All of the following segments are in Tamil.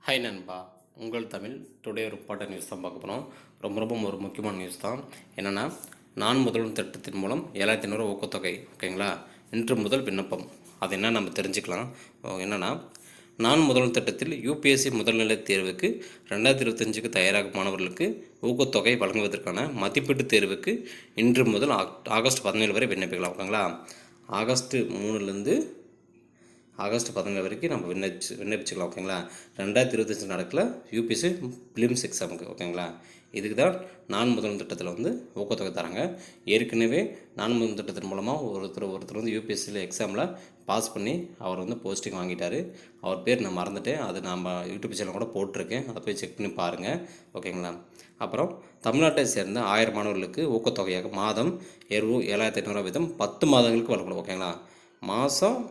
ஹாய் நண்பா, உங்கள் தமிழ் டுடே ஒரு இம்பார்ட்டன்ட் நியூஸ் தான் பார்க்க போகிறோம். ரொம்ப ஒரு முக்கியமான நியூஸ் தான். என்னென்னா, நான் முதல்வன் திட்டத்தின் மூலம் 7,500 ஊக்கத்தொகை. ஓகேங்களா? இன்று முதல் விண்ணப்பம். அது என்ன நம்ம தெரிஞ்சுக்கலாம். என்னென்னா, நான் முதல்வன் திட்டத்தில் யூபிஎஸ்சி முதல்நிலை தேர்வுக்கு 2025க்கு தயாராகும் மாணவர்களுக்கு ஊக்கத்தொகை வழங்குவதற்கான மதிப்பீட்டு தேர்வுக்கு இன்று முதல் ஆகஸ்ட் 17 வரை விண்ணப்பிக்கலாம். ஓகேங்களா? ஆகஸ்ட் 3லேருந்து ஆகஸ்ட் 17 வரைக்கும் நம்ம விண்ணப்பிச்சுக்கலாம். ஓகேங்களா? 2025 நடக்கல யூபிஎஸ்சி பிலிம்ஸ் எக்ஸாமுக்கு. ஓகேங்களா? இதுக்கு தான் நான் முதல்வன் திட்டத்தில் ஊக்கத்தொகை தராங்க. ஏற்கனவே நான் முதல்வன் திட்டத்தின் மூலமாக ஒருத்தர் யூபிஎஸ்சியில் எக்ஸாமில் பாஸ் பண்ணி அவர் போஸ்டிங் வாங்கிட்டார். அவர் பேர் நான் மறந்துட்டேன். அது நம்ம யூடியூப் சேனல் கூட போட்டிருக்கேன். அதை போய் செக் பண்ணி பாருங்கள். ஓகேங்களா? அப்புறம் தமிழ்நாட்டை சேர்ந்த 1000 மாணவர்களுக்கு ஊக்கத்தொகையாக மாதம் 7,500 வீதம் 10 மாதங்களுக்கு வழங்கப்படும். ஓகேங்களா? மாதம்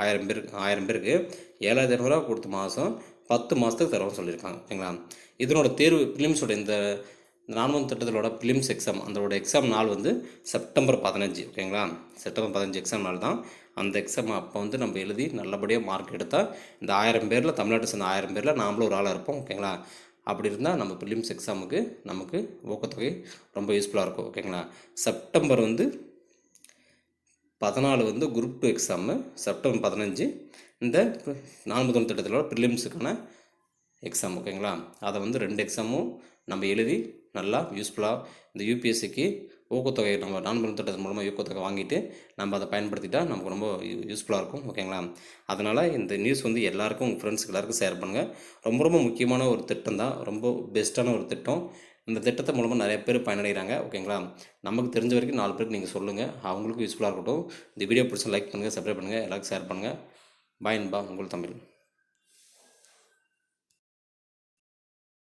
1000 பேருக்கு 7,500 கொடுத்த மாதம் 10 மாதத்துக்கு தருவோம்னு சொல்லியிருக்காங்க. ஓகேங்களா? இதனோட தேர்வு பிலிம்ஸோட இந்த நான்மன் திட்டத்திலோட பிலிம்ஸ் எக்ஸாம் அதோட எக்ஸாம் நாள் செப்டம்பர் 15. ஓகேங்களா? செப்டம்பர் 15 எக்ஸாம் நாள் தான். அந்த எக்ஸாம் அப்போ நம்ம எழுதி நல்லபடியாக மார்க் எடுத்தால் இந்த 1000 பேரில் தமிழ்நாட்டை சேர்ந்த 1000 பேரில் நாமளும் ஒரு ஆளாக இருப்போம். ஓகேங்களா? அப்படி இருந்தால் நம்ம பிலிம்ஸ் எக்ஸாமுக்கு நமக்கு ஊக்கத்தொகை ரொம்ப யூஸ்ஃபுல்லாக இருக்கும். ஓகேங்களா? செப்டம்பர் 14 குரூப் 2 எக்ஸாமு, செப்டம்பர் 15 இந்த நான் முதல்வன் திட்டத்தில் ப்ரிலிம்ஸுக்கான எக்ஸாம். ஓகேங்களா? அதை 2 எக்ஸாமும் நம்ம எழுதி நல்லா யூஸ்ஃபுல்லாக இந்த யூபிஎஸ்சிக்கு ஊக்கத்தொகை நம்ம நான் முதல்வன் திட்டத்தின் மூலமாக ஊக்கத்தொகை வாங்கிட்டு நம்ம அதை பயன்படுத்திட்டால் நமக்கு ரொம்ப யூஸ்ஃபுல்லாக இருக்கும். ஓகேங்களா? அதனால் இந்த நியூஸ் எல்லாருக்கும் உங்கள் ஃப்ரெண்ட்ஸுக்கு எல்லாருக்கும் ஷேர் பண்ணுங்கள். ரொம்ப முக்கியமான ஒரு திட்டம் தான். ரொம்ப பெஸ்ட்டான ஒரு திட்டம். இந்த திட்டத்தை மூலமாக நிறைய பேர் பயனடைகிறாங்க. ஓகேங்களா? நமக்கு தெரிஞ்ச வரைக்கும் 4 பேருக்கு நீங்கள் சொல்லுங்கள். அவங்களுக்கும் யூஸ்ஃபுல்லாக இருக்கட்டும். இந்த வீடியோ பிடிச்சா லைக் பண்ணுங்கள், சப்ஸ்கிரைப் பண்ணுங்கள், எல்லாருக்கும் ஷேர் பண்ணுங்கள். பாய் நண்பா, உங்கள் தமிழ்.